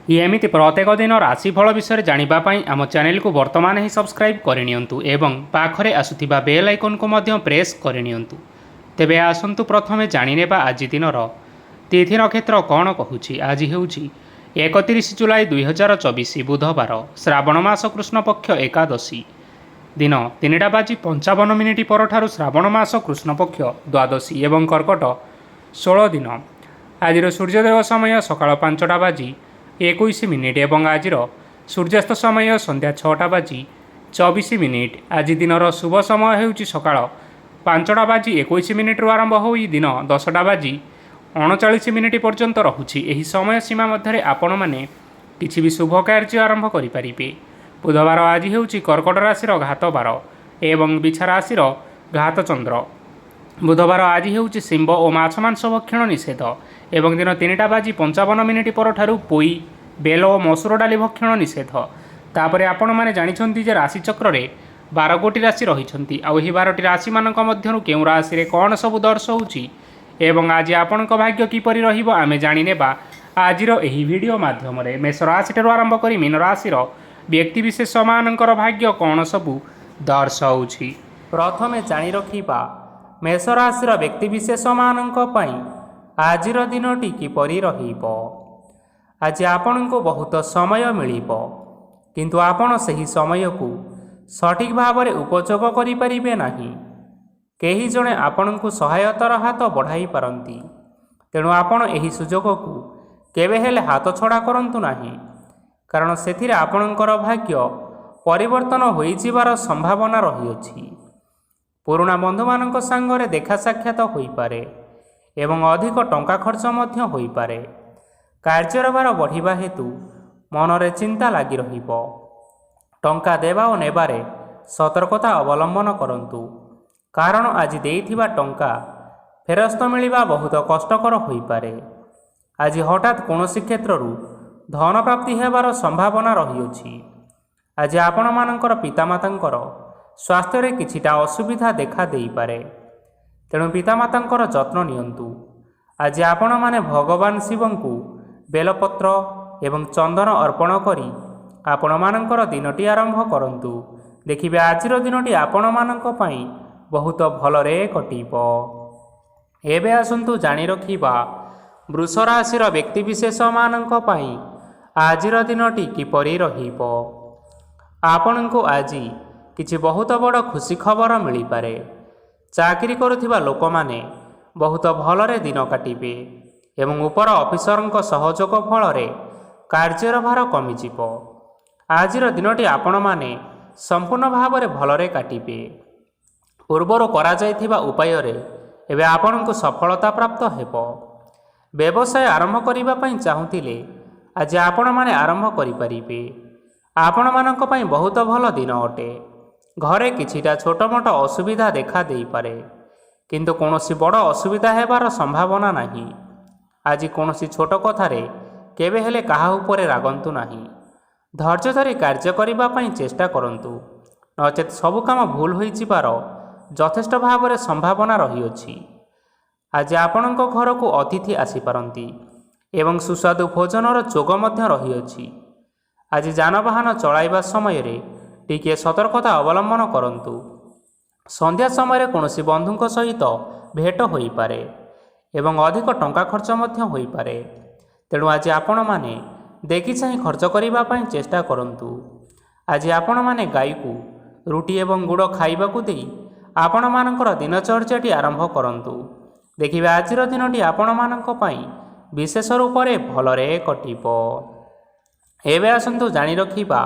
ଏମିତି ପ୍ରତ୍ୟେକ ଦିନ ରାଶିଫଳ ବିଷୟରେ ଜାଣିବା ପାଇଁ ଆମ ଚ୍ୟାନେଲକୁ ବର୍ତ୍ତମାନ ହିଁ ସବସ୍କ୍ରାଇବ୍ କରିନିଅନ୍ତୁ ଏବଂ ପାଖରେ ଆସୁଥିବା ବେଲ୍ ଆଇକନ୍କୁ ମଧ୍ୟ ପ୍ରେସ୍ କରିନିଅନ୍ତୁ। ତେବେ ଆସନ୍ତୁ ପ୍ରଥମେ ଜାଣିନେବା ଆଜି ଦିନର ତିଥି ନକ୍ଷତ୍ର କ'ଣ କହୁଛି। ଆଜି ହେଉଛି 31 ଜୁଲାଇ 2024 ବୁଧବାର, ଶ୍ରାବଣ ମାସ କୃଷ୍ଣପକ୍ଷ ଏକାଦଶୀ, ଦିନ 3:55 ପରଠାରୁ ଶ୍ରାବଣ ମାସ କୃଷ୍ଣପକ୍ଷ ଦ୍ୱାଦଶୀ ଏବଂ କର୍କଟ 16 ଦିନ। ଆଜିର ସୂର୍ଯ୍ୟୋଦୟ ସମୟ ସକାଳ 5:21 ଏବଂ ଆଜିର ସୂର୍ଯ୍ୟାସ୍ତ ସମୟ ସନ୍ଧ୍ୟା 6:24। ଆଜି ଦିନର ଶୁଭ ସମୟ ହେଉଛି ସକାଳ 5:21ରୁ ଆରମ୍ଭ ହୋଇ ଦିନ 10:39 ପର୍ଯ୍ୟନ୍ତ ରହୁଛି। ଏହି ସମୟ ସୀମା ମଧ୍ୟରେ ଆପଣମାନେ କିଛି ବି ଶୁଭ କାର୍ଯ୍ୟ ଆରମ୍ଭ କରିପାରିବେ। ବୁଧବାର ଆଜି ହେଉଛି କର୍କଟ ରାଶିର ଘାତ ବାର ଏବଂ ବିଛା ରାଶିର ଘାତ ଚନ୍ଦ୍ର। ବୁଧବାର ଆଜି ହେଉଛି ଶିମ୍ବ ଓ ମାଛ ମାଂସ ଭକ୍ଷଣ ନିଷେଧ ଏବଂ ଦିନ 3:55 ପରଠାରୁ ପୋଇ, ବେଲ ଓ ମସୁର ଡାଲି ଭକ୍ଷଣ ନିଷେଧ। ତାପରେ ଆପଣମାନେ ଜାଣିଛନ୍ତି ଯେ ରାଶିଚକ୍ରରେ 12ଗୋଟି ରାଶି ରହିଛନ୍ତି। ଆଉ ଏହି 12ଟି ରାଶିମାନଙ୍କ ମଧ୍ୟରୁ କେଉଁ ରାଶିରେ କ'ଣ ସବୁ ଦର୍ଶାଉଛି ଏବଂ ଆଜି ଆପଣଙ୍କ ଭାଗ୍ୟ କିପରି ରହିବ ଆମେ ଜାଣିନେବା ଆଜିର ଏହି ଭିଡ଼ିଓ ମାଧ୍ୟମରେ। ମେଷ ରାଶିଠାରୁ ଆରମ୍ଭ କରି ମୀନ ରାଶିର ବ୍ୟକ୍ତିବିଶେଷମାନଙ୍କର ଭାଗ୍ୟ କ'ଣ ସବୁ ଦର୍ଶାଉଛି। ପ୍ରଥମେ ଜାଣି ରଖିବା ମେଷ ରାଶିର ବ୍ୟକ୍ତିବିଶେଷମାନଙ୍କ ପାଇଁ ଆଜିର ଦିନଟି କିପରି ରହିବ। ଆଜି ଆପଣଙ୍କୁ ବହୁତ ସମୟ ମିଳିବ, କିନ୍ତୁ ଆପଣ ସେହି ସମୟକୁ ସଠିକ୍ ଭାବରେ ଉପଯୋଗ କରିପାରିବେ ନାହିଁ। କେହି ଜଣେ ଆପଣଙ୍କୁ ସହାୟତାର ହାତ ବଢ଼ାଇ ପାରନ୍ତି, ତେଣୁ ଆପଣ ଏହି ସୁଯୋଗକୁ କେବେ ହେଲେ ହାତଛଡ଼ା କରନ୍ତୁ ନାହିଁ, କାରଣ ସେଥିରେ ଆପଣଙ୍କର ଭାଗ୍ୟ ପରିବର୍ତ୍ତନ ହୋଇଯିବାର ସମ୍ଭାବନା ରହିଅଛି। ପୁରୁଣା ବନ୍ଧୁମାନଙ୍କ ସାଙ୍ଗରେ ଦେଖା ସାକ୍ଷାତ ହୋଇପାରେ ଏବଂ ଅଧିକ ଟଙ୍କା ଖର୍ଚ୍ଚ ମଧ୍ୟ ହୋଇପାରେ। କାର୍ଯ୍ୟର ଭାର ବଢ଼ିବା ହେତୁ ମନରେ ଚିନ୍ତା ଲାଗି ରହିବ। ଟଙ୍କା ଦେବା ଓ ନେବାରେ ସତର୍କତା ଅବଲମ୍ବନ କରନ୍ତୁ, କାରଣ ଆଜି ଦେଇଥିବା ଟଙ୍କା ଫେରସ୍ତ ମିଳିବା ବହୁତ କଷ୍ଟକର ହୋଇପାରେ। ଆଜି ହଠାତ୍ କୌଣସି କ୍ଷେତ୍ରରୁ ଧନ ପ୍ରାପ୍ତି ହେବାର ସମ୍ଭାବନା ରହିଅଛି। ଆଜି ଆପଣମାନଙ୍କର ପିତାମାତାଙ୍କର ସ୍ୱାସ୍ଥ୍ୟରେ କିଛିଟା ଅସୁବିଧା ଦେଖା ଦେଇପାରେ, ତେଣୁ ପିତାମାତାଙ୍କର ଯତ୍ନ ନିଅନ୍ତୁ। ଆଜି ଆପଣମାନେ ଭଗବାନ ଶିବଙ୍କୁ ବେଲପତ୍ର ଏବଂ ଚନ୍ଦନ ଅର୍ପଣ କରି ଆପଣମାନଙ୍କର ଦିନଟି ଆରମ୍ଭ କରନ୍ତୁ। ଦେଖିବେ ଆଜିର ଦିନଟି ଆପଣମାନଙ୍କ ପାଇଁ ବହୁତ ଭଲରେ କଟିବ। ଏବେ ଆସନ୍ତୁ ଜାଣି ରଖିବା ବୃଷ ରାଶିର ବ୍ୟକ୍ତିବିଶେଷମାନଙ୍କ ପାଇଁ ଆଜିର ଦିନଟି କିପରି ରହିବ। ଆପଣଙ୍କୁ ଆଜି କିଛି ବହୁତ ବଡ଼ ଖୁସି ଖବର ମିଳିପାରେ। ଚାକିରି କରୁଥିବା ଲୋକମାନେ ବହୁତ ଭଲରେ ଦିନ କାଟିବେ ଏବଂ ଉପର ଅଫିସରଙ୍କ ସହଯୋଗ ଫଳରେ କାର୍ଯ୍ୟର ଭାର କମିଯିବ। ଆଜିର ଦିନଟି ଆପଣମାନେ ସମ୍ପୂର୍ଣ୍ଣ ଭାବରେ ଭଲରେ କାଟିବେ। ପୂର୍ବରୁ କରାଯାଇଥିବା ଉପାୟରେ ଏବେ ଆପଣଙ୍କୁ ସଫଳତା ପ୍ରାପ୍ତ ହେବ। ବ୍ୟବସାୟ ଆରମ୍ଭ କରିବା ପାଇଁ ଚାହୁଁଥିଲେ ଆଜି ଆପଣମାନେ ଆରମ୍ଭ କରିପାରିବେ। ଆପଣମାନଙ୍କ ପାଇଁ ବହୁତ ଭଲ ଦିନ ଅଟେ। ଘରେ କିଛିଟା ଛୋଟ ମୋଟ ଅସୁବିଧା ଦେଖା ଦେଇପାରେ, କିନ୍ତୁ କୌଣସି ବଡ଼ ଅସୁବିଧା ହେବାର ସମ୍ଭାବନା ନାହିଁ। ଆଜି କୌଣସି ଛୋଟ କଥାରେ କେବେ ହେଲେ କାହା ଉପରେ ରାଗନ୍ତୁ ନାହିଁ। ଧୈର୍ଯ୍ୟ ଧରି କାର୍ଯ୍ୟ କରିବା ପାଇଁ ଚେଷ୍ଟା କରନ୍ତୁ, ନଚେତ୍ ସବୁ କାମ ଭୁଲ ହୋଇଯିବାର ଯଥେଷ୍ଟ ଭାବରେ ସମ୍ଭାବନା ରହିଅଛି। ଆଜି ଆପଣଙ୍କ ଘରକୁ ଅତିଥି ଆସିପାରନ୍ତି ଏବଂ ସୁସ୍ୱାଦୁ ଭୋଜନର ଯୋଗ ମଧ୍ୟ ରହିଅଛି। ଆଜି ଯାନବାହନ ଚଳାଇବା ସମୟରେ ଟିକିଏ ସତର୍କତା ଅବଲମ୍ବନ କରନ୍ତୁ। ସନ୍ଧ୍ୟା ସମୟରେ କୌଣସି ବନ୍ଧୁଙ୍କ ସହିତ ଭେଟ ହୋଇପାରେ ଏବଂ ଅଧିକ ଟଙ୍କା ଖର୍ଚ୍ଚ ମଧ୍ୟ ହୋଇପାରେ, ତେଣୁ ଆଜି ଆପଣମାନେ ଦେଖିଚାହିଁ ଖର୍ଚ୍ଚ କରିବା ପାଇଁ ଚେଷ୍ଟା କରନ୍ତୁ। ଆଜି ଆପଣମାନେ ଗାଈକୁ ରୁଟି ଏବଂ ଗୁଡ଼ ଖାଇବାକୁ ଦେଇ ଆପଣମାନଙ୍କର ଦିନଚର୍ଯ୍ୟାଟି ଆରମ୍ଭ କରନ୍ତୁ। ଦେଖିବେ ଆଜିର ଦିନଟି ଆପଣମାନଙ୍କ ପାଇଁ ବିଶେଷ ରୂପରେ ଭଲରେ କଟିବ। ଏବେ ଆସନ୍ତୁ ଜାଣି ରଖିବା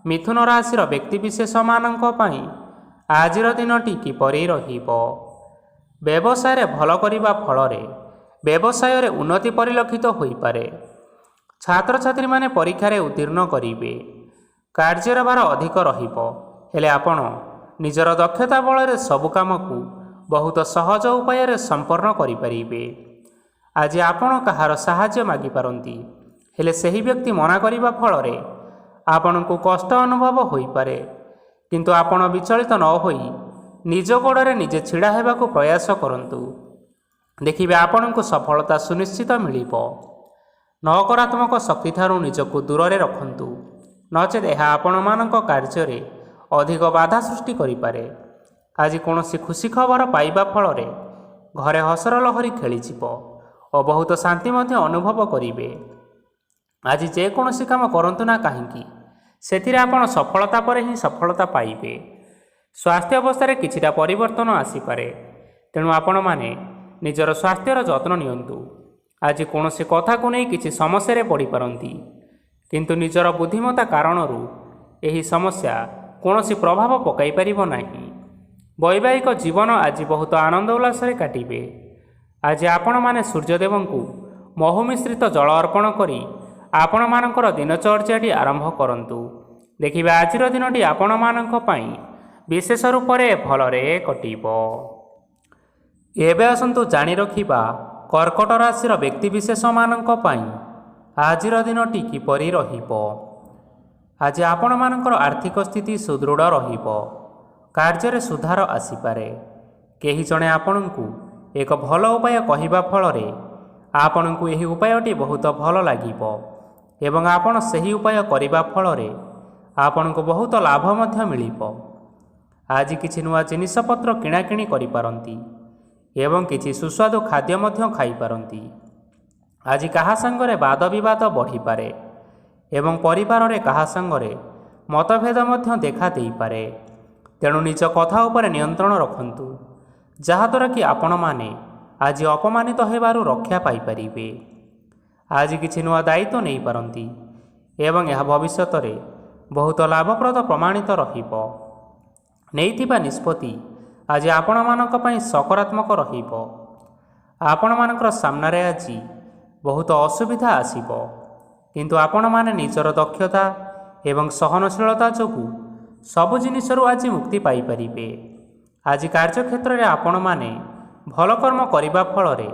ମିଥୁନ ରାଶିର ବ୍ୟକ୍ତିବିଶେଷମାନଙ୍କ ପାଇଁ ଆଜିର ଦିନଟି କିପରି ରହିବ। ବ୍ୟବସାୟରେ ଭଲ କରିବା ଫଳରେ ବ୍ୟବସାୟରେ ଉନ୍ନତି ପରିଲକ୍ଷିତ ହୋଇପାରେ। ଛାତ୍ରଛାତ୍ରୀମାନେ ପରୀକ୍ଷାରେ ଉତ୍ତୀର୍ଣ୍ଣ କରିବେ। କାର୍ଯ୍ୟର ଭାର ଅଧିକ ରହିବ, ହେଲେ ଆପଣ ନିଜର ଦକ୍ଷତା ବଳରେ ସବୁ କାମକୁ ବହୁତ ସହଜ ଉପାୟରେ ସମ୍ପନ୍ନ କରିପାରିବେ। ଆଜି ଆପଣ କାହାର ସାହାଯ୍ୟ ମାଗିପାରନ୍ତି, ହେଲେ ସେହି ବ୍ୟକ୍ତି ମନା କରିବା ଫଳରେ ଆପଣଙ୍କୁ କଷ୍ଟ ଅନୁଭବ ହୋଇପାରେ, କିନ୍ତୁ ଆପଣ ବିଚଳିତ ନ ହୋଇ ନିଜ ଗୋଡ଼ରେ ନିଜେ ଛିଡ଼ା ହେବାକୁ ପ୍ରୟାସ କରନ୍ତୁ। ଦେଖିବେ ଆପଣଙ୍କୁ ସଫଳତା ସୁନିଶ୍ଚିତ ମିଳିବ। ନକାରାତ୍ମକ ଶକ୍ତିଠାରୁ ନିଜକୁ ଦୂରରେ ରଖନ୍ତୁ, ନଚେତ୍ ଏହା ଆପଣମାନଙ୍କ କାର୍ଯ୍ୟରେ ଅଧିକ ବାଧା ସୃଷ୍ଟି କରିପାରେ। ଆଜି କୌଣସି ଖୁସି ଖବର ପାଇବା ଫଳରେ ଘରେ ହସର ଲହରୀ ଖେଳିଯିବ ଓ ବହୁତ ଶାନ୍ତି ମଧ୍ୟ ଅନୁଭବ କରିବେ। ଆଜି ଯେକୌଣସି କାମ କରନ୍ତୁ ନା କାହିଁକି, ସେଥିରେ ଆପଣ ସଫଳତା ପରେ ହିଁ ସଫଳତା ପାଇବେ। ସ୍ୱାସ୍ଥ୍ୟ ଅବସ୍ଥାରେ କିଛିଟା ପରିବର୍ତ୍ତନ ଆସିପାରେ, ତେଣୁ ଆପଣମାନେ ନିଜର ସ୍ୱାସ୍ଥ୍ୟର ଯତ୍ନ ନିଅନ୍ତୁ। ଆଜି କୌଣସି କଥାକୁ ନେଇ କିଛି ସମସ୍ୟାରେ ପଡ଼ିପାରନ୍ତି, କିନ୍ତୁ ନିଜର ବୁଦ୍ଧିମତ୍ତା କାରଣରୁ ଏହି ସମସ୍ୟା କୌଣସି ପ୍ରଭାବ ପକାଇ ପାରିବ ନାହିଁ। ବୈବାହିକ ଜୀବନ ଆଜି ବହୁତ ଆନନ୍ଦ ଉଲ୍ଲାସରେ କାଟିବେ। ଆଜି ଆପଣମାନେ ସୂର୍ଯ୍ୟଦେବଙ୍କୁ ମହୁ ମିଶ୍ରିତ ଜଳ ଅର୍ପଣ କରି ଆପଣମାନଙ୍କର ଦିନଚର୍ଯ୍ୟାଟି ଆରମ୍ଭ କରନ୍ତୁ। ଦେଖିବେ ଆଜିର ଦିନଟି ଆପଣମାନଙ୍କ ପାଇଁ ବିଶେଷ ରୂପରେ ଭଲରେ କଟିବ। ଏବେ ଆସନ୍ତୁ ଜାଣି ରଖିବା କର୍କଟ ରାଶିର ବ୍ୟକ୍ତିବିଶେଷମାନଙ୍କ ପାଇଁ ଆଜିର ଦିନଟି କିପରି ରହିବ। ଆଜି ଆପଣମାନଙ୍କର ଆର୍ଥିକ ସ୍ଥିତି ସୁଦୃଢ଼ ରହିବ। କାର୍ଯ୍ୟରେ ସୁଧାର ଆସିପାରେ। କେହି ଜଣେ ଆପଣଙ୍କୁ ଏକ ଭଲ ଉପାୟ କହିବା ଫଳରେ ଆପଣଙ୍କୁ ଏହି ଉପାୟଟି ବହୁତ ଭଲ ଲାଗିବ ଏବଂ ଆପଣ ସେହି ଉପାୟ କରିବା ଫଳରେ ଆପଣଙ୍କୁ ବହୁତ ଲାଭ ମଧ୍ୟ ମିଳିବ। ଆଜି କିଛି ନୂଆ ଜିନିଷପତ୍ର କିଣାକିଣି କରିପାରନ୍ତି ଏବଂ କିଛି ସୁସ୍ୱାଦୁ ଖାଦ୍ୟ ମଧ୍ୟ ଖାଇପାରନ୍ତି। ଆଜି କାହା ସାଙ୍ଗରେ ବାଦ ବିବାଦ ବଢ଼ିପାରେ ଏବଂ ପରିବାରରେ କାହା ସାଙ୍ଗରେ ମତଭେଦ ମଧ୍ୟ ଦେଖା ଦେଇପାରେ। ତେଣୁ ନିଜ କଥା ଉପରେ ନିୟନ୍ତ୍ରଣ ରଖନ୍ତୁ, ଯାହାଦ୍ୱାରା କି ଆପଣମାନେ ଆଜି ଅପମାନିତ ହେବାରୁ ରକ୍ଷା ପାଇପାରିବେ। ଆଜି କିଛି ନୂଆ ଦାୟିତ୍ୱ ନେଇପାରନ୍ତି ଏବଂ ଏହା ଭବିଷ୍ୟତରେ ବହୁତ ଲାଭପ୍ରଦ ପ୍ରମାଣିତ ରହିବ। ନେଇଥିବା ନିଷ୍ପତ୍ତି ଆଜି ଆପଣମାନଙ୍କ ପାଇଁ ସକାରାତ୍ମକ ରହିବ। ଆପଣମାନଙ୍କର ସାମ୍ନାରେ ଆଜି ବହୁତ ଅସୁବିଧା ଆସିବ, କିନ୍ତୁ ଆପଣମାନେ ନିଜର ଦକ୍ଷତା ଏବଂ ସହନଶୀଳତା ଯୋଗୁଁ ସବୁ ଜିନିଷରୁ ଆଜି ମୁକ୍ତି ପାଇପାରିବେ। ଆଜି କାର୍ଯ୍ୟକ୍ଷେତ୍ରରେ ଆପଣମାନେ ଭଲ କର୍ମ କରିବା ଫଳରେ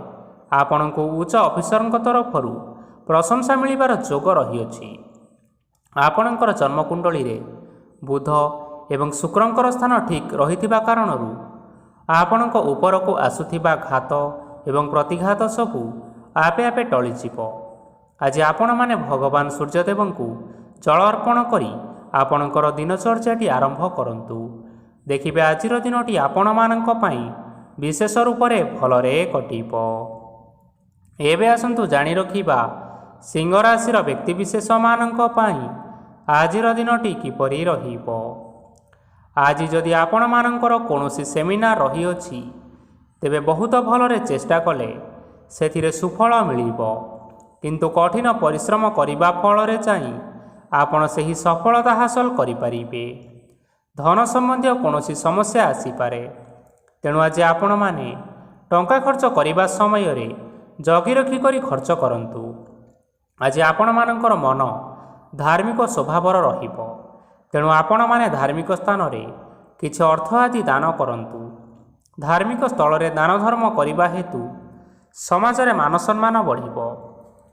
ଆପଣଙ୍କୁ ଉଚ୍ଚ ଅଫିସରଙ୍କ ତରଫରୁ ପ୍ରଶଂସା ମିଳିବାର ଯୋଗ ରହିଅଛି। ଆପଣଙ୍କର ଜନ୍ମକୁଣ୍ଡଳୀରେ ବୁଧ ଏବଂ ଶୁକ୍ରଙ୍କର ସ୍ଥାନ ଠିକ୍ ରହିଥିବା କାରଣରୁ ଆପଣଙ୍କ ଉପରକୁ ଆସୁଥିବା ଘାତ ଏବଂ ପ୍ରତିଘାତ ସବୁ ଆପେ ଆପେ ଟଳିଯିବ। ଆଜି ଆପଣମାନେ ଭଗବାନ ସୂର୍ଯ୍ୟଦେବଙ୍କୁ ଜଳ ଅର୍ପଣ କରି ଆପଣଙ୍କର ଦିନଚର୍ଯ୍ୟାଟି ଆରମ୍ଭ କରନ୍ତୁ। ଦେଖିବେ ଆଜିର ଦିନଟି ଆପଣମାନଙ୍କ ପାଇଁ ବିଶେଷ ରୂପରେ ଭଲରେ କଟିବ। ଏବେ ଆସନ୍ତୁ ଜାଣି ରଖିବା ସିଂହ ରାଶିର ବ୍ୟକ୍ତିବିଶେଷମାନଙ୍କ ପାଇଁ ଆଜିର ଦିନଟି କିପରି ରହିବ। ଆଜି ଯଦି ଆପଣମାନଙ୍କର କୌଣସି ସେମିନାର ରହିଅଛି, ତେବେ ବହୁତ ଭଲରେ ଚେଷ୍ଟା କଲେ ସେଥିରେ ସୁଫଳ ମିଳିବ, କିନ୍ତୁ କଠିନ ପରିଶ୍ରମ କରିବା ଫଳରେ ଯାଇ ଆପଣ ସେହି ସଫଳତା ହାସଲ କରିପାରିବେ। ଧନ ସମ୍ବନ୍ଧୀୟ କୌଣସି ସମସ୍ୟା ଆସିପାରେ, ତେଣୁ ଆଜି ଆପଣମାନେ ଟଙ୍କା ଖର୍ଚ୍ଚ କରିବା ସମୟରେ ଜଗି ରଖି କରି ଖର୍ଚ୍ଚ କରନ୍ତୁ। ଆଜି ଆପଣମାନଙ୍କର ମନ ଧାର୍ମିକ ସ୍ୱଭାବର ରହିବ, ତେଣୁ ଆପଣମାନେ ଧାର୍ମିକ ସ୍ଥାନରେ କିଛି ଅର୍ଥ ଆଦି ଦାନ କରନ୍ତୁ। ଧାର୍ମିକ ସ୍ଥଳରେ ଦାନ ଧର୍ମ କରିବା ହେତୁ ସମାଜରେ ମାନ ସମ୍ମାନ ବଢ଼ିବ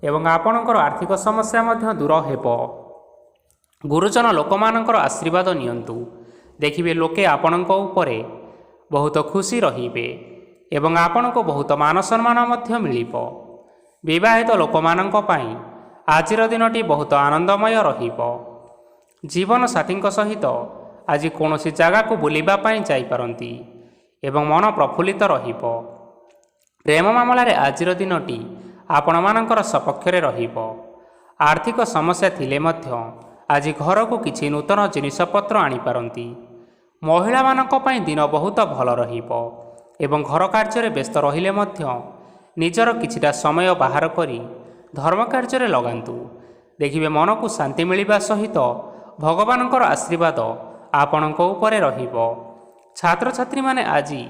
ଏବଂ ଆପଣଙ୍କର ଆର୍ଥିକ ସମସ୍ୟା ମଧ୍ୟ ଦୂର ହେବ। ଗୁରୁଜନ ଲୋକମାନଙ୍କର ଆଶୀର୍ବାଦ ନିଅନ୍ତୁ। ଦେଖିବେ ଲୋକେ ଆପଣଙ୍କ ଉପରେ ବହୁତ ଖୁସି ରହିବେ ଏବଂ ଆପଣଙ୍କୁ ବହୁତ ମାନ ସମ୍ମାନ ମଧ୍ୟ ମିଳିବ। ବିବାହିତ ଲୋକମାନଙ୍କ ପାଇଁ ଆଜିର ଦିନଟି ବହୁତ ଆନନ୍ଦମୟ ରହିବ। ଜୀବନସାଥୀଙ୍କ ସହିତ ଆଜି କୌଣସି ଜାଗାକୁ ବୁଲିବା ପାଇଁ ଯାଇପାରନ୍ତି ଏବଂ ମନ ପ୍ରଫୁଲ୍ଲିତ ରହିବ। ପ୍ରେମ ମାମଲାରେ ଆଜିର ଦିନଟି ଆପଣମାନଙ୍କର ସପକ୍ଷରେ ରହିବ। ଆର୍ଥିକ ସମସ୍ୟା ଥିଲେ ମଧ୍ୟ ଆଜି ଘରକୁ କିଛି ନୂତନ ଜିନିଷପତ୍ର ଆଣିପାରନ୍ତି। ମହିଳାମାନଙ୍କ ପାଇଁ ଦିନ ବହୁତ ଭଲ ରହିବ ଏବଂ ଘର କାର୍ଯ୍ୟରେ ବ୍ୟସ୍ତ ରହିଲେ ମଧ୍ୟ ନିଜର କିଛିଟା ସମୟ ବାହାର କରି ଧର୍ମ କାର୍ଯ୍ୟରେ ଲଗାନ୍ତୁ। ଦେଖିବେ ମନକୁ ଶାନ୍ତି ମିଳିବା ସହିତ ଭଗବାନଙ୍କର ଆଶୀର୍ବାଦ ଆପଣଙ୍କ ଉପରେ ରହିବ। ଛାତ୍ରଛାତ୍ରୀମାନେ ଆଜି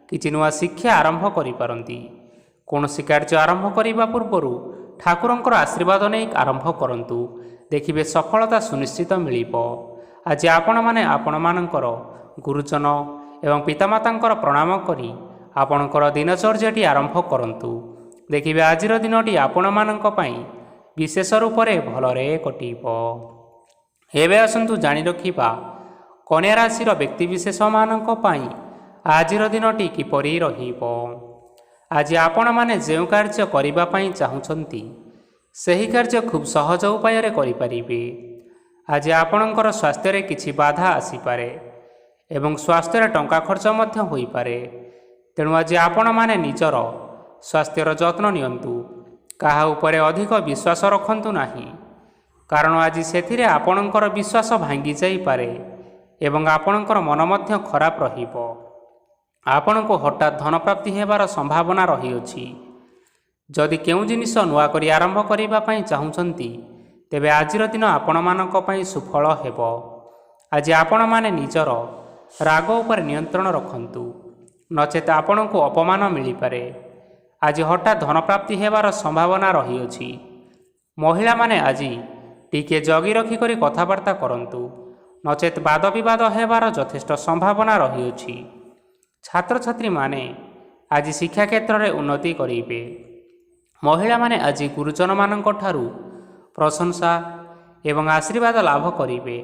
କିଛି ନୂଆ ଶିକ୍ଷା ଆରମ୍ଭ କରିପାରନ୍ତି। କୌଣସି କାର୍ଯ୍ୟ ଆରମ୍ଭ କରିବା ପୂର୍ବରୁ ଠାକୁରଙ୍କର ଆଶୀର୍ବାଦ ନେଇ ଆରମ୍ଭ କରନ୍ତୁ। ଦେଖିବେ ସଫଳତା ସୁନିଶ୍ଚିତ ମିଳିବ। ଆଜି ଆପଣମାନେ ଆପଣମାନଙ୍କର ଗୁରୁଜନ ଏବଂ ପିତାମାତାଙ୍କର ପ୍ରଣାମ କରି ଆପଣଙ୍କର ଦିନଚର୍ଯ୍ୟାଟି ଆରମ୍ଭ କରନ୍ତୁ। ଦେଖିବେ ଆଜିର ଦିନଟି ଆପଣମାନଙ୍କ ପାଇଁ ବିଶେଷ ରୂପରେ ଭଲରେ କଟିବ। ଏବେ ଆସନ୍ତୁ ଜାଣି ରଖିବା କନ୍ୟା ରାଶିର ବ୍ୟକ୍ତିବିଶେଷମାନଙ୍କ ପାଇଁ ଆଜିର ଦିନଟି କିପରି ରହିବ। ଆଜି ଆପଣମାନେ ଯେଉଁ କାର୍ଯ୍ୟ କରିବା ପାଇଁ ଚାହୁଁଛନ୍ତି ସେହି କାର୍ଯ୍ୟ ଖୁବ୍ ସହଜ ଉପାୟରେ କରିପାରିବେ। ଆଜି ଆପଣଙ୍କର ସ୍ୱାସ୍ଥ୍ୟରେ କିଛି ବାଧା ଆସିପାରେ ଏବଂ ସ୍ୱାସ୍ଥ୍ୟରେ ଟଙ୍କା ଖର୍ଚ୍ଚ ମଧ୍ୟ ହୋଇପାରେ। ତେଣୁ ଆଜି ଆପଣମାନେ ନିଜର ସ୍ୱାସ୍ଥ୍ୟର ଯତ୍ନ ନିଅନ୍ତୁ। କାହା ଉପରେ ଅଧିକ ବିଶ୍ୱାସ ରଖନ୍ତୁ ନାହିଁ, କାରଣ ଆଜି ସେଥିରେ ଆପଣଙ୍କର ବିଶ୍ୱାସ ଭାଙ୍ଗି ଯାଇପାରେ ଏବଂ ଆପଣଙ୍କର ମନ ମଧ୍ୟ ଖରାପ ରହିବ। ଆପଣଙ୍କୁ ହଠାତ୍ ଧନପ୍ରାପ୍ତି ହେବାର ସମ୍ଭାବନା ରହିଅଛି। ଯଦି କେଉଁ ଜିନିଷ ନୂଆ କରି ଆରମ୍ଭ କରିବା ପାଇଁ ଚାହୁଁଛନ୍ତି, ତେବେ ଆଜିର ଦିନ ଆପଣମାନଙ୍କ ପାଇଁ ସୁଫଳ ହେବ। ଆଜି ଆପଣମାନେ ନିଜର ରାଗ ଉପରେ ନିୟନ୍ତ୍ରଣ ରଖନ୍ତୁ, ନଚେତ୍ ଆପଣଙ୍କୁ ଅପମାନ ମିଳିପାରେ। ଆଜି ହଠାତ୍ ଧନପ୍ରାପ୍ତି ହେବାର ସମ୍ଭାବନା ରହିଅଛି। ମହିଳାମାନେ ଆଜି ଟିକିଏ ଜଗି ରଖିକରି କଥାବାର୍ତ୍ତା କରନ୍ତୁ, ନଚେତ୍ ବାଦବିବାଦ ହେବାର ଯଥେଷ୍ଟ ସମ୍ଭାବନା ରହିଅଛି। ଛାତ୍ରଛାତ୍ରୀମାନେ ଆଜି ଶିକ୍ଷା କ୍ଷେତ୍ରରେ ଉନ୍ନତି କରିବେ। ମହିଳାମାନେ ଆଜି ଗୁରୁଜନମାନଙ୍କ ଠାରୁ ପ୍ରଶଂସା ଏବଂ ଆଶୀର୍ବାଦ ଲାଭ କରିବେ।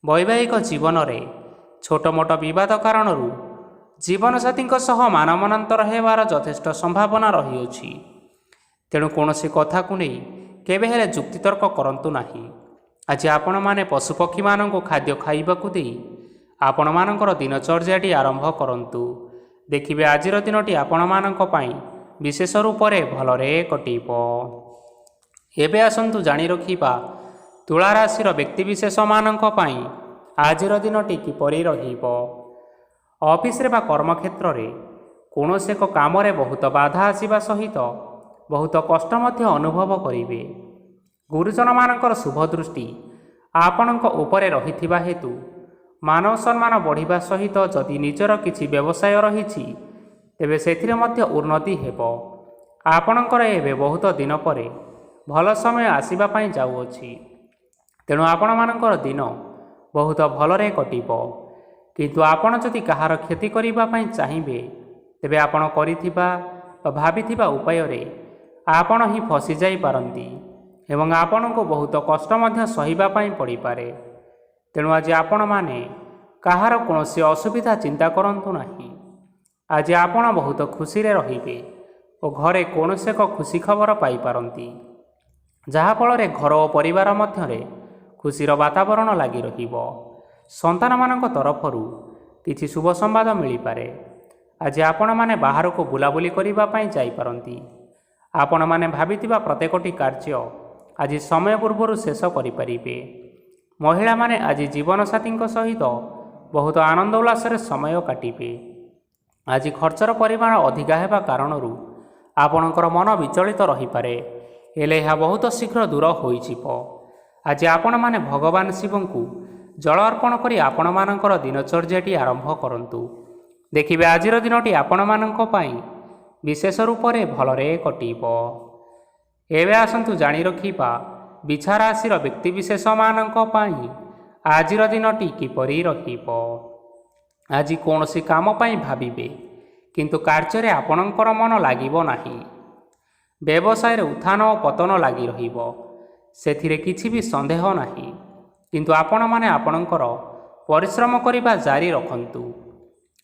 ବୈବାହିକ ଜୀବନରେ ଛୋଟ ମୋଟ ବିବାଦ କାରଣରୁ ଜୀବନସାଥୀଙ୍କ ସହ ମାନମନାନ୍ତର ହେବାର ଯଥେଷ୍ଟ ସମ୍ଭାବନା ରହିଅଛି। ତେଣୁ କୌଣସି କଥାକୁ ନେଇ କେବେ ହେଲେ ଯୁକ୍ତିତର୍କ କରନ୍ତୁ ନାହିଁ। ଆଜି ଆପଣମାନେ ପଶୁପକ୍ଷୀମାନଙ୍କୁ ଖାଦ୍ୟ ଖାଇବାକୁ ଦେଇ ଆପଣମାନଙ୍କର ଦିନଚର୍ଯ୍ୟାଟି ଆରମ୍ଭ କରନ୍ତୁ। ଦେଖିବେ ଆଜିର ଦିନଟି ଆପଣମାନଙ୍କ ପାଇଁ ବିଶେଷ ରୂପରେ ଭଲରେ କଟିବ। ଏବେ ଆସନ୍ତୁ ଜାଣି ରଖିବା ତୁଳା ରାଶିର ବ୍ୟକ୍ତିବିଶେଷମାନଙ୍କ ପାଇଁ ଆଜିର ଦିନଟି କିପରି ରହିବ। ଅଫିସରେ ବା କର୍ମକ୍ଷେତ୍ରରେ କୌଣସି ଏକ କାମରେ ବହୁତ ବାଧା ଆସିବା ସହିତ ବହୁତ କଷ୍ଟ ମଧ୍ୟ ଅନୁଭବ କରିବେ। ଗୁରୁଜନମାନଙ୍କର ଶୁଭ ଦୃଷ୍ଟି ଆପଣଙ୍କ ଉପରେ ରହିଥିବା ହେତୁ ମାନବ ସମ୍ମାନ ବଢ଼ିବା ସହିତ ଯଦି ନିଜର କିଛି ବ୍ୟବସାୟ ରହିଛି, ତେବେ ସେଥିରେ ମଧ୍ୟ ଉନ୍ନତି ହେବ। ଆପଣଙ୍କର ଏବେ ବହୁତ ଦିନ ପରେ ଭଲ ସମୟ ଆସିବା ପାଇଁ ଯାଉଅଛି। ତେଣୁ ଆପଣମାନଙ୍କର ଦିନ ବହୁତ ଭଲରେ କଟିବ। କିନ୍ତୁ ଆପଣ ଯଦି କାହାର କ୍ଷତି କରିବା ପାଇଁ ଚାହିଁବେ, ତେବେ ଆପଣ କରିଥିବା ବା ଭାବିଥିବା ଉପାୟରେ ଆପଣ ହିଁ ଫସିଯାଇପାରନ୍ତି ଏବଂ ଆପଣଙ୍କୁ ବହୁତ କଷ୍ଟ ମଧ୍ୟ ସହିବା ପାଇଁ ପଡ଼ିପାରେ। ତେଣୁ ଆଜି ଆପଣମାନେ କାହାର କୌଣସି ଅସୁବିଧା ଚିନ୍ତା କରନ୍ତୁ ନାହିଁ। ଆଜି ଆପଣ ବହୁତ ଖୁସିରେ ରହିବେ ଓ ଘରେ କୌଣସି ଏକ ଖୁସି ଖବର ପାଇପାରନ୍ତି, ଯାହାଫଳରେ ଘର ଓ ପରିବାର ମଧ୍ୟରେ ଖୁସିର ବାତାବରଣ ଲାଗି ରହିବ। ସନ୍ତାନମାନଙ୍କ ତରଫରୁ କିଛି ଶୁଭ ସମ୍ବାଦ ମିଳିପାରେ। ଆଜି ଆପଣମାନେ ବାହାରକୁ ବୁଲାବୁଲି କରିବା ପାଇଁ ଯାଇପାରନ୍ତି। ଆପଣମାନେ ଭାବିଥିବା ପ୍ରତ୍ୟେକଟି କାର୍ଯ୍ୟ ଆଜି ସମୟ ପୂର୍ବରୁ ଶେଷ କରିପାରିବେ। ମହିଳାମାନେ ଆଜି ଜୀବନସାଥୀଙ୍କ ସହିତ ବହୁତ ଆନନ୍ଦ ଉଲ୍ଲାସରେ ସମୟ କାଟିବେ। ଆଜି ଖର୍ଚ୍ଚର ପରିମାଣ ଅଧିକା ହେବା କାରଣରୁ ଆପଣଙ୍କର ମନ ବିଚଳିତ ରହିପାରେ, ହେଲେ ଏହା ବହୁତ ଶୀଘ୍ର ଦୂର ହୋଇଯିବ। ଆଜି ଆପଣମାନେ ଭଗବାନ ଶିବଙ୍କୁ ଜଳ ଅର୍ପଣ କରି ଆପଣମାନଙ୍କର ଦିନଚର୍ଯ୍ୟାଟି ଆରମ୍ଭ କରନ୍ତୁ। ଦେଖିବେ ଆଜିର ଦିନଟି ଆପଣମାନଙ୍କ ପାଇଁ ବିଶେଷ ରୂପରେ ଭଲରେ କଟିବ। ଏବେ ଆସନ୍ତୁ ଜାଣି ରଖିବା ବିଛା ରାଶିର ବ୍ୟକ୍ତିବିଶେଷମାନଙ୍କ ପାଇଁ ଆଜିର ଦିନଟି କିପରି ରହିବ। ଆଜି କୌଣସି କାମ ପାଇଁ ଭାବିବେ, କିନ୍ତୁ କାର୍ଯ୍ୟରେ ଆପଣଙ୍କର ମନ ଲାଗିବ ନାହିଁ। ବ୍ୟବସାୟରେ ଉତ୍ଥାନ ଓ ପତନ ଲାଗି ରହିବ, ସେଥିରେ କିଛି ବି ସନ୍ଦେହ ନାହିଁ। କିନ୍ତୁ ଆପଣମାନେ ଆପଣଙ୍କର ପରିଶ୍ରମ କରିବା ଜାରି ରଖନ୍ତୁ।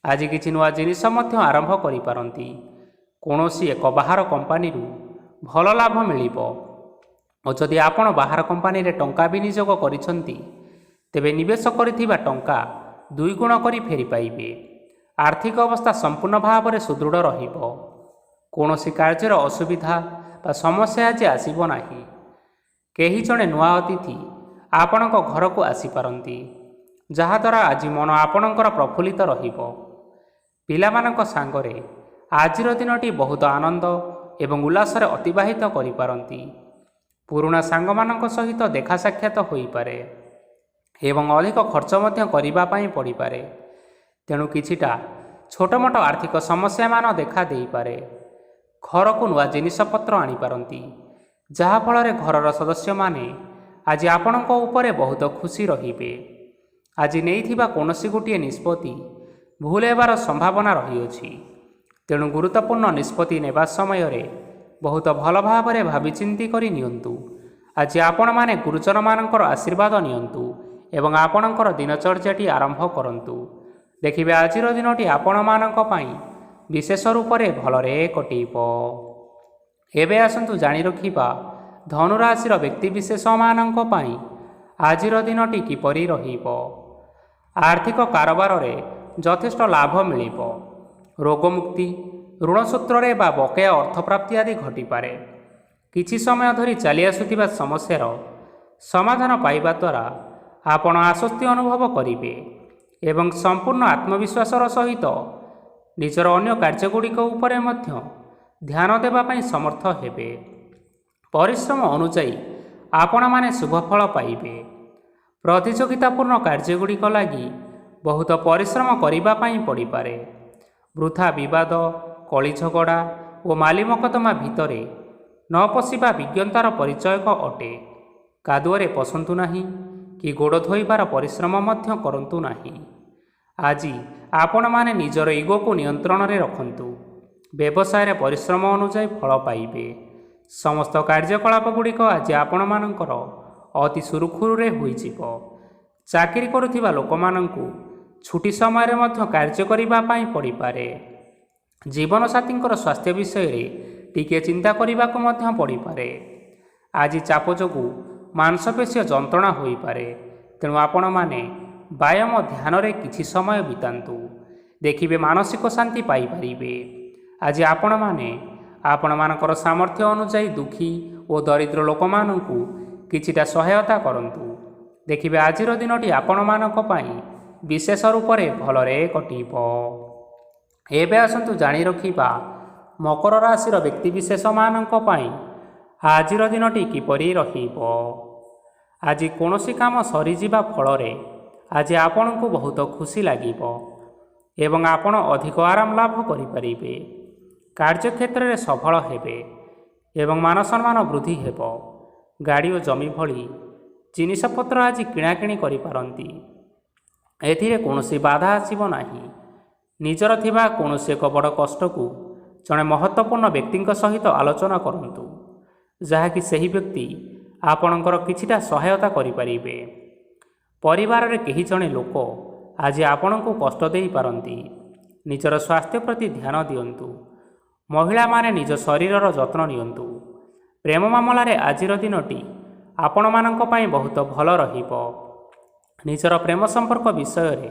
ଆଜି କିଛି ନୂଆ ଜିନିଷ ମଧ୍ୟ ଆରମ୍ଭ କରିପାରନ୍ତି। କୌଣସି ଏକ ବାହାର କମ୍ପାନୀରୁ ଭଲ ଲାଭ ମିଳିବ ଓ ଯଦି ଆପଣ ବାହାର କମ୍ପାନୀରେ ଟଙ୍କା ବିନିଯୋଗ କରିଛନ୍ତି, ତେବେ ନିବେଶ କରିଥିବା ଟଙ୍କା 2 ଗୁଣ କରି ଫେରି ପାଇବେ। ଆର୍ଥିକ ଅବସ୍ଥା ସମ୍ପୂର୍ଣ୍ଣ ଭାବରେ ସୁଦୃଢ଼ ରହିବ। କୌଣସି କାର୍ଯ୍ୟର ଅସୁବିଧା ବା ସମସ୍ୟା ଆଜି ଆସିବ ନାହିଁ। କେହି ଜଣେ ନୂଆ ଅତିଥି ଆପଣଙ୍କ ଘରକୁ ଆସିପାରନ୍ତି, ଯାହାଦ୍ୱାରା ଆଜି ମନ ଆପଣଙ୍କର ପ୍ରଫୁଲ୍ଲିତ ରହିବ। ପିଲାମାନଙ୍କ ସାଙ୍ଗରେ ଆଜିର ଦିନଟି ବହୁତ ଆନନ୍ଦ ଏବଂ ଉଲ୍ଲାସରେ ଅତିବାହିତ କରିପାରନ୍ତି। ପୁରୁଣା ସାଙ୍ଗମାନଙ୍କ ସହିତ ଦେଖା ସାକ୍ଷାତ ହୋଇପାରେ ଏବଂ ଅଧିକ ଖର୍ଚ୍ଚ ମଧ୍ୟ କରିବା ପାଇଁ ପଡ଼ିପାରେ। ତେଣୁ କିଛିଟା ଛୋଟମୋଟ ଆର୍ଥିକ ସମସ୍ୟାମାନ ଦେଖା ଦେଇପାରେ। ଘରକୁ ନୂଆ ଜିନିଷପତ୍ର ଆଣିପାରନ୍ତି, ଯାହାଫଳରେ ଘରର ସଦସ୍ୟମାନେ ଆଜି ଆପଣଙ୍କ ଉପରେ ବହୁତ ଖୁସି ରହିବେ। ଆଜି ନେଇଥିବା କୌଣସି ଗୋଟିଏ ନିଷ୍ପତ୍ତି ଭୁଲ ହେବାର ସମ୍ଭାବନା ରହିଅଛି। ତେଣୁ ଗୁରୁତ୍ୱପୂର୍ଣ୍ଣ ନିଷ୍ପତ୍ତି ନେବା ସମୟରେ ବହୁତ ଭଲ ଭାବରେ ଭାବିଚିନ୍ତି କରି ନିଅନ୍ତୁ। ଆଜି ଆପଣମାନେ ଗୁରୁଜନମାନଙ୍କର ଆଶୀର୍ବାଦ ନିଅନ୍ତୁ ଏବଂ ଆପଣଙ୍କର ଦିନଚର୍ଯ୍ୟାଟି ଆରମ୍ଭ କରନ୍ତୁ। ଦେଖିବେ ଆଜିର ଦିନଟି ଆପଣମାନଙ୍କ ପାଇଁ ବିଶେଷ ରୂପରେ ଭଲରେ କଟିବ। ଏବେ ଆସନ୍ତୁ ଜାଣି ରଖିବା ଧନୁରାଶିର ବ୍ୟକ୍ତିବିଶେଷମାନଙ୍କ ପାଇଁ ଆଜିର ଦିନଟି କିପରି ରହିବ? ଆର୍ଥିକ କାରବାରରେ ଯଥେଷ୍ଟ ଲାଭ ମିଳିବ। ରୋଗମୁକ୍ତି, ଋଣ ସୂତ୍ରରେ ବା ବକେୟା ଅର୍ଥପ୍ରାପ୍ତି ଆଦି ଘଟିପାରେ। କିଛି ସମୟ ଧରି ଚାଲି ଆସୁଥିବା ସମସ୍ୟାର ସମାଧାନ ପାଇବା ଦ୍ୱାରା ଆପଣ ଆଶ୍ୱସ୍ତି ଅନୁଭବ କରିବେ ଏବଂ ସମ୍ପୂର୍ଣ୍ଣ ଆତ୍ମବିଶ୍ୱାସର ସହିତ ନିଜର ଅନ୍ୟ କାର୍ଯ୍ୟଗୁଡ଼ିକ ଉପରେ ମଧ୍ୟ ଧ୍ୟାନ ଦେବା ପାଇଁ ସମର୍ଥ ହେବେ। ପରିଶ୍ରମ ଅନୁଯାୟୀ ଆପଣମାନେ ଶୁଭଫଳ ପାଇବେ। ପ୍ରତିଯୋଗିତାପୂର୍ଣ୍ଣ କାର୍ଯ୍ୟଗୁଡ଼ିକ ଲାଗି ବହୁତ ପରିଶ୍ରମ କରିବା ପାଇଁ ପଡ଼ିପାରେ। ବୃଥା ବିବାଦ, କଳିଝଗଡ଼ା ଓ ମାଲିମକଦ୍ଦମା ଭିତରେ ନ ପଶିବା ବିଜ୍ଞତାର ପରିଚୟକ ଅଟେ। କାଦୁଅରେ ପଶନ୍ତୁ ନାହିଁ କି ଗୋଡ଼ ଧୋଇବାର ପରିଶ୍ରମ ମଧ୍ୟ କରନ୍ତୁ ନାହିଁ। ଆଜି ଆପଣମାନେ ନିଜର ଇଗୋକୁ ନିୟନ୍ତ୍ରଣରେ ରଖନ୍ତୁ। ବ୍ୟବସାୟରେ ପରିଶ୍ରମ ଅନୁଯାୟୀ ଫଳ ପାଇବେ। ସମସ୍ତ କାର୍ଯ୍ୟକଳାପଗୁଡ଼ିକ ଆଜି ଆପଣମାନଙ୍କର ଅତି ସୁରୁଖୁରୁରେ ହୋଇଯିବ। ଚାକିରି କରୁଥିବା ଲୋକମାନଙ୍କୁ ଛୁଟି ସମୟରେ ମଧ୍ୟ କାର୍ଯ୍ୟ କରିବା ପାଇଁ ପଡ଼ିପାରେ। ଜୀବନସାଥୀଙ୍କର ସ୍ୱାସ୍ଥ୍ୟ ବିଷୟରେ ଟିକିଏ ଚିନ୍ତା କରିବାକୁ ମଧ୍ୟ ପଡ଼ିପାରେ। ଆଜି ଚାପ ଯୋଗୁଁ ମାଂସପେଶୀୟ ଯନ୍ତ୍ରଣା ହୋଇପାରେ, ତେଣୁ ଆପଣମାନେ ବ୍ୟାୟାମ ଧ୍ୟାନରେ କିଛି ସମୟ ବିତାନ୍ତୁ। ଦେଖିବେ ମାନସିକ ଶାନ୍ତି ପାଇପାରିବେ। ଆଜି ଆପଣମାନେ ଆପଣମାନଙ୍କର ସାମର୍ଥ୍ୟ ଅନୁଯାୟୀ ଦୁଃଖୀ ଓ ଦରିଦ୍ର ଲୋକମାନଙ୍କୁ କିଛିଟା ସହାୟତା କରନ୍ତୁ। ଦେଖିବେ ଆଜିର ଦିନଟି ଆପଣମାନଙ୍କ ପାଇଁ ବିଶେଷ ରୂପରେ ଭଲରେ କଟିବ। ଏବେ ଆସନ୍ତୁ ଜାଣି ରଖିବା ମକର ରାଶିର ବ୍ୟକ୍ତିବିଶେଷମାନଙ୍କ ପାଇଁ ଆଜିର ଦିନଟି କିପରି ରହିବ। ଆଜି କୌଣସି କାମ ସରିଯିବା ଫଳରେ ଆଜି ଆପଣଙ୍କୁ ବହୁତ ଖୁସି ଲାଗିବ ଏବଂ ଆପଣ ଅଧିକ ଆରାମ ଲାଭ କରିପାରିବେ। କାର୍ଯ୍ୟକ୍ଷେତ୍ରରେ ସଫଳ ହେବେ ଏବଂ ମାନସମ୍ମାନ ବୃଦ୍ଧି ହେବ। ଗାଡ଼ି ଓ ଜମି ଭଳି ଜିନିଷପତ୍ର ଆଜି କିଣାକିଣି କରିପାରନ୍ତି। ଏଥିରେ କୌଣସି ବାଧା ଆସିବ ନାହିଁ। ନିଜର ଥିବା କୌଣସି ଏକ ବଡ଼ କଷ୍ଟକୁ ଜଣେ ମହତ୍ତ୍ୱପୂର୍ଣ୍ଣ ବ୍ୟକ୍ତିଙ୍କ ସହିତ ଆଲୋଚନା କରନ୍ତୁ, ଯାହାକି ସେହି ବ୍ୟକ୍ତି ଆପଣଙ୍କର କିଛିଟା ସହାୟତା କରିପାରିବେ। ପରିବାରରେ କେହି ଜଣେ ଲୋକ ଆଜି ଆପଣଙ୍କୁ କଷ୍ଟ ଦେଇପାରନ୍ତି। ନିଜର ସ୍ୱାସ୍ଥ୍ୟ ପ୍ରତି ଧ୍ୟାନ ଦିଅନ୍ତୁ। ମହିଳାମାନେ ନିଜ ଶରୀରର ଯତ୍ନ ନିଅନ୍ତୁ। ପ୍ରେମ ମାମଲାରେ ଆଜିର ଦିନଟି ଆପଣମାନଙ୍କ ପାଇଁ ବହୁତ ଭଲ ରହିବ। ନିଜର ପ୍ରେମ ସମ୍ପର୍କ ବିଷୟରେ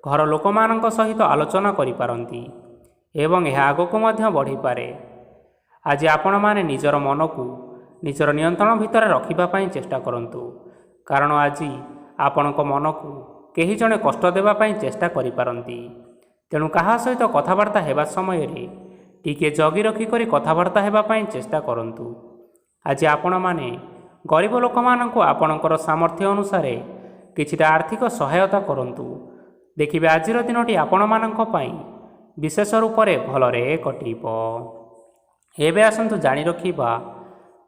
ଘର ଲୋକମାନଙ୍କ ସହିତ ଆଲୋଚନା କରିପାରନ୍ତି ଏବଂ ଏହା ଆଗକୁ ମଧ୍ୟ ବଢ଼ିପାରେ। ଆଜି ଆପଣମାନେ ନିଜର ମନକୁ ନିଜର ନିୟନ୍ତ୍ରଣ ଭିତରେ ରଖିବା ପାଇଁ ଚେଷ୍ଟା କରନ୍ତୁ, କାରଣ ଆଜି ଆପଣଙ୍କ ମନକୁ କେହି ଜଣେ କଷ୍ଟ ଦେବା ପାଇଁ ଚେଷ୍ଟା କରିପାରନ୍ତି। ତେଣୁ କାହା ସହିତ କଥାବାର୍ତ୍ତା ହେବା ସମୟରେ ଟିକିଏ ଜଗି ରଖିକରି କଥାବାର୍ତ୍ତା ହେବା ପାଇଁ ଚେଷ୍ଟା କରନ୍ତୁ। ଆଜି ଆପଣମାନେ ଗରିବ ଲୋକମାନଙ୍କୁ ଆପଣଙ୍କର ସାମର୍ଥ୍ୟ ଅନୁସାରେ କିଛିଟା ଆର୍ଥିକ ସହାୟତା କରନ୍ତୁ। ଦେଖିବେ ଆଜିର ଦିନଟି ଆପଣମାନଙ୍କ ପାଇଁ ବିଶେଷ ରୂପରେ ଭଲରେ କଟିବ। ଏବେ ଆସନ୍ତୁ ଜାଣି ରଖିବା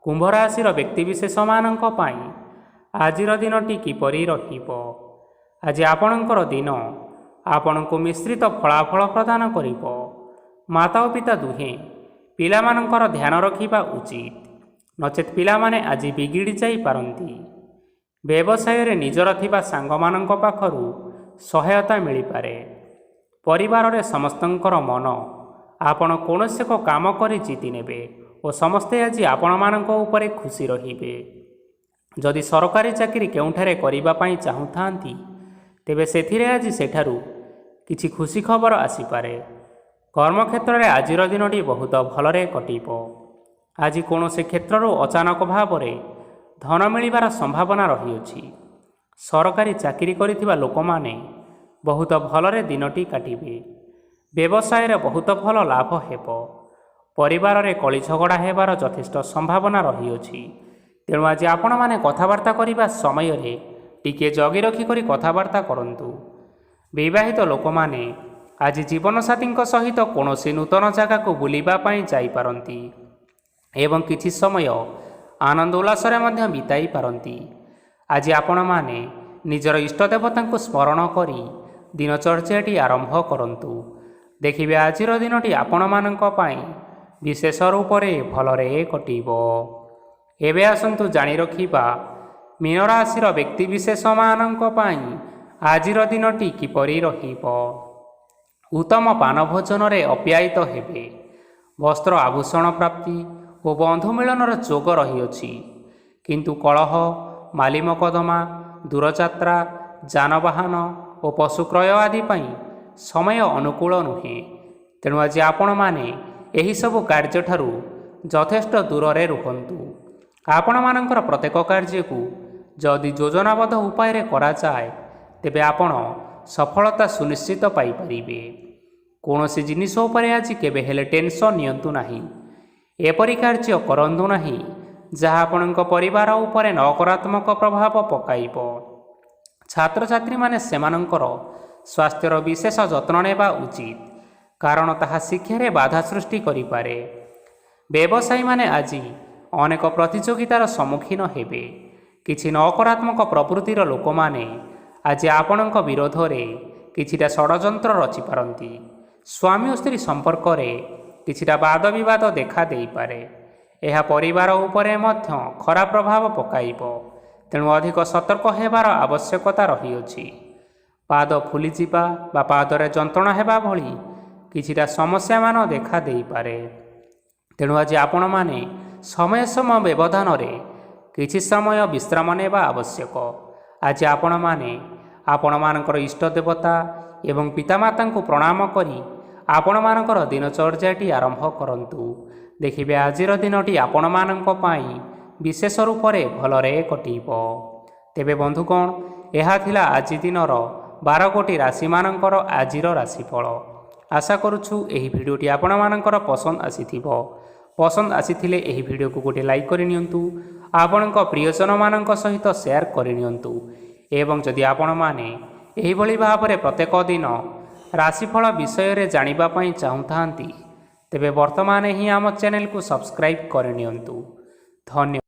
କୁମ୍ଭ ରାଶିର ବ୍ୟକ୍ତିବିଶେଷମାନଙ୍କ ପାଇଁ ଆଜିର ଦିନଟି କିପରି ରହିବ। ଆଜି ଆପଣଙ୍କର ଦିନ ଆପଣଙ୍କୁ ମିଶ୍ରିତ ଫଳାଫଳ ପ୍ରଦାନ କରିବ। ମାତା ଓ ପିତା ଦୁହେଁ ପିଲାମାନଙ୍କର ଧ୍ୟାନ ରଖିବା ଉଚିତ, ନଚେତ୍ ପିଲାମାନେ ଆଜି ବିଗିଡ଼ି ଯାଇପାରନ୍ତି। ବ୍ୟବସାୟରେ ନିଜର ଥିବା ସାଙ୍ଗମାନଙ୍କ ପାଖରୁ ସହାୟତା ମିଳିପାରେ। ପରିବାରରେ ସମସ୍ତଙ୍କର ମନ ଆପଣ କୌଣସି ଏକ କାମ କରି ଜିତି ନେବେ ଓ ସମସ୍ତେ ଆଜି ଆପଣମାନଙ୍କ ଉପରେ ଖୁସି ରହିବେ। ଯଦି ସରକାରୀ ଚାକିରି କେଉଁଠାରେ କରିବା ପାଇଁ ଚାହୁଁଥାନ୍ତି, ତେବେ ସେଥିରେ ଆଜି ସେଠାରୁ କିଛି ଖୁସି ଖବର ଆସିପାରେ। କର୍ମକ୍ଷେତ୍ରରେ ଆଜିର ଦିନଟି ବହୁତ ଭଲରେ କଟିବ। ଆଜି କୌଣସି କ୍ଷେତ୍ରରୁ ଅଚାନକ ଭାବରେ ଧନ ମିଳିବାର ସମ୍ଭାବନା ରହିଅଛି। ସରକାରୀ ଚାକିରି କରିଥିବା ଲୋକମାନେ ବହୁତ ଭଲରେ ଦିନଟି କାଟିବେ। ବ୍ୟବସାୟରେ ବହୁତ ଭଲ ଲାଭ ହେବ। ପରିବାରରେ କଳିଝଗଡ଼ା ହେବାର ଯଥେଷ୍ଟ ସମ୍ଭାବନା ରହିଅଛି। ତେଣୁ ଆଜି ଆପଣମାନେ କଥାବାର୍ତ୍ତା କରିବା ସମୟରେ ଟିକିଏ ଜଗି ରଖିକରି କଥାବାର୍ତ୍ତା କରନ୍ତୁ। ବିବାହିତ ଲୋକମାନେ ଆଜି ଜୀବନସାଥୀଙ୍କ ସହିତ କୌଣସି ନୂତନ ଜାଗାକୁ ବୁଲିବା ପାଇଁ ଯାଇପାରନ୍ତି ଏବଂ କିଛି ସମୟ ଆନନ୍ଦ ଉଲ୍ଲାସରେ ମଧ୍ୟ ବିତାଇ ପାରନ୍ତି। ଆଜି ଆପଣମାନେ ନିଜର ଇଷ୍ଟଦେବତାଙ୍କୁ ସ୍ମରଣ କରି ଦିନଚର୍ଯ୍ୟାଟି ଆରମ୍ଭ କରନ୍ତୁ। ଦେଖିବେ ଆଜିର ଦିନଟି ଆପଣମାନଙ୍କ ପାଇଁ ବିଶେଷ ରୂପରେ ଭଲରେ କଟିବ। ଏବେ ଆସନ୍ତୁ ଜାଣି ରଖିବା ମୀନ ରାଶିର ବ୍ୟକ୍ତିବିଶେଷମାନଙ୍କ ପାଇଁ ଆଜିର ଦିନଟି କିପରି ରହିବ। ଉତ୍ତମ ପାନ ଭୋଜନରେ ଅପ୍ୟାୟିତ ହେବେ। ବସ୍ତ୍ର ଆଭୂଷଣ ପ୍ରାପ୍ତି ଓ ବନ୍ଧୁ ମିଳନର ଯୋଗ ରହିଅଛି। କିନ୍ତୁ କଳହ, ମାଲି ମକଦ୍ଦମା, ଦୂରଯାତ୍ରା, ଯାନବାହନ ଓ ପଶୁ କ୍ରୟ ଆଦି ପାଇଁ ସମୟ ଅନୁକୂଳ ନୁହେଁ। ତେଣୁ ଆଜି ଆପଣମାନେ ଏହିସବୁ କାର୍ଯ୍ୟଠାରୁ ଯଥେଷ୍ଟ ଦୂରରେ ରୁହନ୍ତୁ। ଆପଣମାନଙ୍କର ପ୍ରତ୍ୟେକ କାର୍ଯ୍ୟକୁ ଯଦି ଯୋଜନାବଦ୍ଧ ଉପାୟରେ କରାଯାଏ ତେବେ ଆପଣ ସଫଳତା ସୁନିଶ୍ଚିତ ପାଇପାରିବେ। କୌଣସି ଜିନିଷ ଉପରେ ଆଜି କେବେ ହେଲେ ଟେନସନ୍ ନିଅନ୍ତୁ ନାହିଁ। ଏପରି କାର୍ଯ୍ୟ କରନ୍ତୁ ନାହିଁ ଯାହା ଆପଣଙ୍କ ପରିବାର ଉପରେ ନକାରାତ୍ମକ ପ୍ରଭାବ ପକାଇବ। ଛାତ୍ରଛାତ୍ରୀମାନେ ସେମାନଙ୍କର ସ୍ୱାସ୍ଥ୍ୟର ବିଶେଷ ଯତ୍ନ ନେବା ଉଚିତ, କାରଣ ତାହା ଶିକ୍ଷାରେ ବାଧା ସୃଷ୍ଟି କରିପାରେ। ବ୍ୟବସାୟୀମାନେ ଆଜି ଅନେକ ପ୍ରତିଯୋଗିତାର ସମ୍ମୁଖୀନ ହେବେ। କିଛି ନକାରାତ୍ମକ ପ୍ରକୃତିର ଲୋକମାନେ ଆଜି ଆପଣଙ୍କ ବିରୋଧରେ କିଛିଟା ଷଡ଼ଯନ୍ତ୍ର ରଚିପାରନ୍ତି। ସ୍ୱାମୀ ଓ ସ୍ତ୍ରୀ ସମ୍ପର୍କରେ କିଛିଟା ବାଦବିବାଦ ଦେଖା ଦେଇପାରେ। ଏହା ପରିବାର ଉପରେ ମଧ୍ୟ ଖରାପ ପ୍ରଭାବ ପକାଇବ। ତେଣୁ ଅଧିକ ସତର୍କ ହେବାର ଆବଶ୍ୟକତା ରହିଅଛି। ପାଦ ଫୁଲିଯିବା ବା ପାଦରେ ଯନ୍ତ୍ରଣା ହେବା ଭଳି କିଛିଟା ସମସ୍ୟାମାନ ଦେଖା ଦେଇପାରେ। ତେଣୁ ଆଜି ଆପଣମାନେ ସମୟ ବ୍ୟବଧାନରେ କିଛି ସମୟ ବିଶ୍ରାମ ନେବା ଆବଶ୍ୟକ। ଆଜି ଆପଣମାନେ ଆପଣମାନଙ୍କର ଇଷ୍ଟ ଦେବତା ଏବଂ ପିତାମାତାଙ୍କୁ ପ୍ରଣାମ କରି ଆପଣମାନଙ୍କର ଦିନଚର୍ଯ୍ୟାଟି ଆରମ୍ଭ କରନ୍ତୁ। ଦେଖିବେ ଆଜିର ଦିନଟି ଆପଣମାନଙ୍କ ପାଇଁ ବିଶେଷ ରୂପରେ ଭଲରେ କଟିବ। ତେବେ ବନ୍ଧୁଗଣ, ଏହା ଥିଲା ଆଜି ଦିନର 12ଗୋଟି ରାଶିମାନଙ୍କର ଆଜିର ରାଶିଫଳ। ଆଶା କରୁଛୁ ଏହି ଭିଡ଼ିଓଟି ଆପଣମାନଙ୍କର ପସନ୍ଦ ଆସିଥିବ। ପସନ୍ଦ ଆସିଥିଲେ ଏହି ଭିଡ଼ିଓକୁ ଗୋଟିଏ ଲାଇକ୍ କରିନିଅନ୍ତୁ, ଆପଣଙ୍କ ପ୍ରିୟଜନମାନଙ୍କ ସହିତ ସେୟାର କରିନିଅନ୍ତୁ ଏବଂ ଯଦି ଆପଣମାନେ ଏହିଭଳି ଭାବରେ ପ୍ରତ୍ୟେକ ଦିନ ରାଶିଫଳ ବିଷୟରେ ଜାଣିବା ପାଇଁ ଚାହୁଁଥାନ୍ତି ତେବେ ବର୍ତ୍ତମାନ ହିଁ ଆମ ଚ୍ୟାନେଲକୁ ସବସ୍କ୍ରାଇବ୍ କରିନିଅନ୍ତୁ। ଧନ୍ୟବାଦ।